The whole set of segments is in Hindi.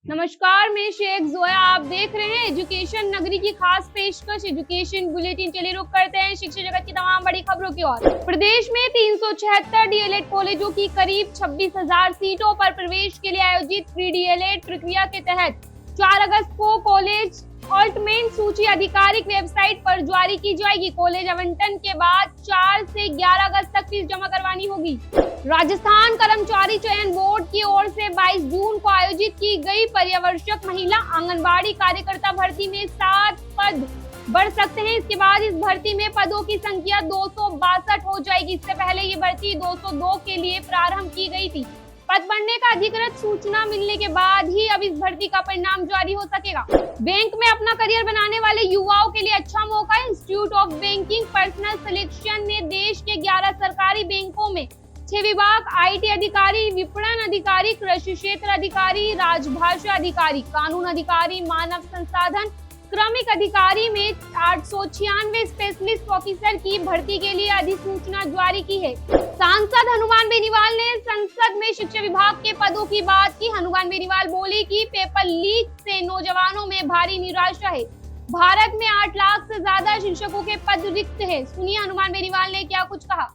नमस्कार, मैं शेख जोया। आप देख रहे हैं एजुकेशन नगरी की खास पेशकश एजुकेशन बुलेटिन। चलिए रुक करते हैं शिक्षा जगत की तमाम बड़ी खबरों की ओर। प्रदेश में 376 डीएलएड कॉलेजों की करीब 26,000 सीटों पर प्रवेश के लिए आयोजित प्री डीएलएड प्रक्रिया के तहत 4 अगस्त को कॉलेज अलॉटमेंट सूची आधिकारिक वेबसाइट पर जारी की जाएगी। कॉलेज आवंटन के बाद 4 से 11 अगस्त तक फीस जमा करवानी होगी। राजस्थान कर्मचारी चयन बोर्ड की ओर से 22 जून को आयोजित की गई पर्यवेक्षक महिला आंगनबाड़ी कार्यकर्ता भर्ती में 7 पद बढ़ सकते हैं। इसके बाद इस भर्ती में पदों की संख्या 262 हो जाएगी। इससे पहले ये भर्ती 202 के लिए प्रारंभ की गई थी। पद बढ़ने का अधिकृत सूचना मिलने के बाद ही अब इस भर्ती का परिणाम जारी हो सकेगा। बैंक में अपना करियर बनाने वाले युवाओं के लिए अच्छा मौका। Institute of banking personal selection ने देश के 11 सरकारी बैंकों में 6 विभाग, आईटी अधिकारी, विपणन अधिकारी, कृषि क्षेत्र अधिकारी, राजभाषा अधिकारी, कानून अधिकारी, मानव संसाधन क्रमिक अधिकारी में 896 स्पेशलिस्ट ऑफिसर की भर्ती के लिए अधिसूचना जारी की है। सांसद हनुमान बेनीवाल ने संसद में शिक्षा विभाग के पदों की बात की। हनुमान बेनीवाल बोले कि पेपर लीक से नौजवानों में भारी निराशा है। भारत में 8 लाख से ज्यादा शिक्षकों के पद रिक्त है। सुनिए हनुमान बेनीवाल ने क्या कुछ कहा।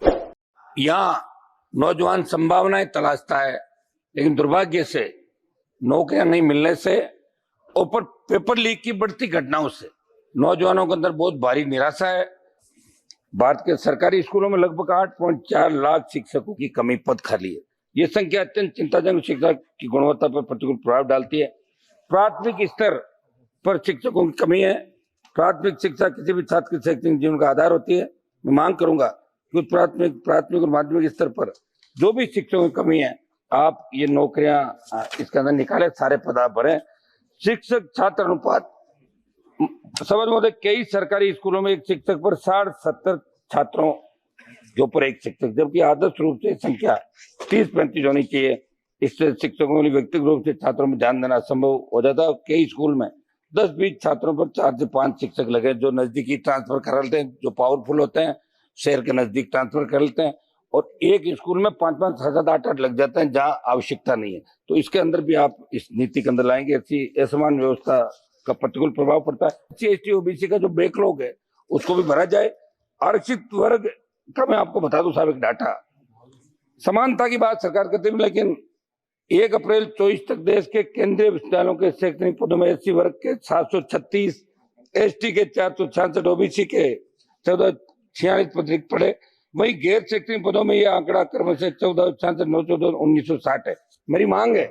यहाँ नौजवान संभावनाएं तलाशता है, लेकिन दुर्भाग्य से नौकरियां नहीं मिलने से ऊपर पेपर लीक की बढ़ती घटनाओं से नौजवानों के अंदर बहुत भारी निराशा है। भारत के सरकारी स्कूलों में लगभग 8.4 लाख शिक्षकों की कमी, पद खाली है। ये संख्या अत्यंत चिंताजनक शिक्षा की गुणवत्ता पर प्रतिकूल प्रभाव डालती है। प्राथमिक स्तर पर शिक्षकों की कमी है। प्राथमिक शिक्षा किसी भी छात्र के शैक्षणिक जीवन का आधार होती है। मैं मांग करूंगा कि प्राथमिक और माध्यमिक स्तर पर जो भी शिक्षकों की कमी है, आप ये नौकरियां इसके अंदर निकाले, सारे पद आप भरें। शिक्षक छात्र अनुपात समझ में, कई सरकारी स्कूलों में एक शिक्षक पर 60-70 छात्रों के ऊपर एक शिक्षक, जबकि आदर्श रूप से संख्या 30-35 होनी चाहिए। इससे शिक्षकों ने व्यक्तिगत रूप से छात्रों में ध्यान देना संभव हो जाता है। कई स्कूल में 10-20 छात्रों पर 4 से 5 शिक्षक लगे, जो नजदीकी ट्रांसफर कर लेते हैं, जो पावरफुल होते हैं, शहर के नजदीक ट्रांसफर कर लेते हैं, और एक स्कूल में 5-5, 6-7, 8-8 लग जाते हैं जहां आवश्यकता नहीं है। तो इसके अंदर भी आप इस नीति के अंदर लाएंगे, ऐसी असमान व्यवस्था का प्रतिकूल प्रभाव पड़ता है। SC, ST, OBC का जो बैकलॉग है उसको भी भरा जाए। आरक्षित वर्ग का मैं आपको बता दूं साहब एक डाटा, समानता की बात सरकार करती है, लेकिन 1 अप्रैल 24 तक देश के केंद्रीय विश्वविद्यालयों के शैक्षणिक पदों में SC वर्ग के 736, ST के 466, OBC के 1446 पद रिक्त पड़े। वहीं गैर शैक्षणिक पदों में यह आंकड़ा क्रमशः 1466, 914, 1960 है। मेरी मांग है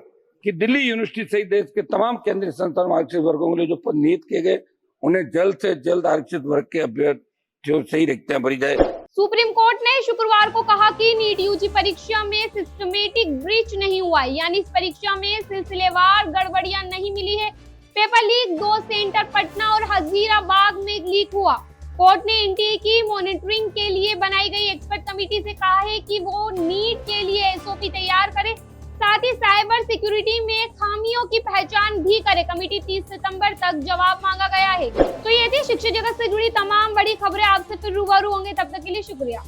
कि दिल्ली यूनिवर्सिटी सहित देश के तमाम केंद्रीय संस्थानों में आरक्षित वर्गों के लिए जो पद नियुक्त किए गए, उन्हें जल्द से जल्द आरक्षित वर्ग के अभ्यर्थियों से ही रिक्तियां भरी जाए। सुप्रीम कोर्ट ने शुक्रवार को कहा कि नीट यूजी परीक्षा में सिस्टमेटिक ब्रीच नहीं हुआ है, यानी इस परीक्षा में सिलसिलेवार गड़बड़ियां नहीं मिली है। पेपर लीक 2 सेंटर पटना और हजीराबाद में लीक हुआ। कोर्ट ने एनटीए की मॉनिटरिंग के लिए बनाई गई एक्सपर्ट कमेटी से कहा है कि वो नीट के लिए एसओपी तैयार करे, साथ ही साइबर सिक्योरिटी में खामियों की पहचान भी करे। कमेटी 30 सितंबर तक जवाब मांगा गया है। तो ये थी शिक्षा जगत से जुड़ी तमाम बड़ी खबरें। आपसे फिर रूबरू होंगे, तब तक के लिए शुक्रिया।